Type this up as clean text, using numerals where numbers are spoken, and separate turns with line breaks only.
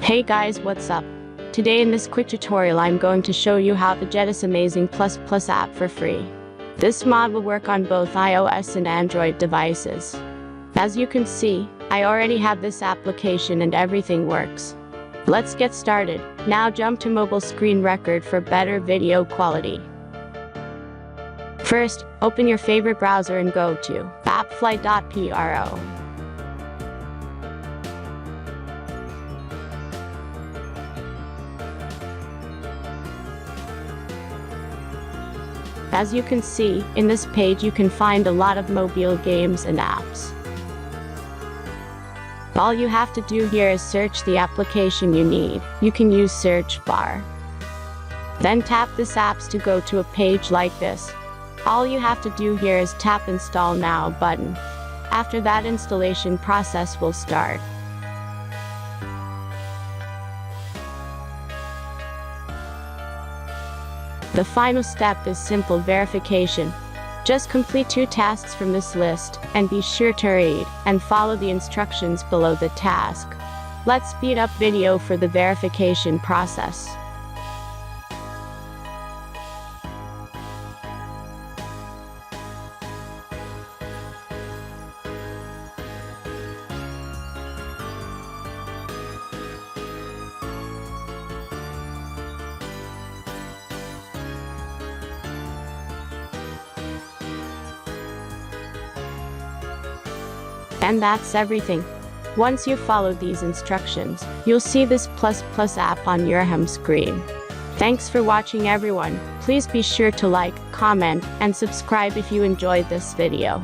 Hey guys, what's up? Today in this quick tutorial I'm going to show you how to get this amazing ++ app for free. This mod will work on both iOS and Android devices. As you can see, I already have this application and everything works. Let's get started. Now jump to mobile screen record for better video quality. First, open your favorite browser and go to appflight.pro. As you can see, in this page you can find a lot of mobile games and apps. All you have to do here is search the application you need. You can use search bar. Then tap this apps to go to a page like this. All you have to do here is tap Install Now button. After that, installation process will start. The final step is simple verification. Just complete 2 tasks from this list, and be sure to read and follow the instructions below the task. Let's speed up video for the verification process. And that's everything. Once you follow these instructions, you'll see this ++ app on your home screen. Thanks for watching everyone. Please be sure to like, comment, and subscribe if you enjoyed this video.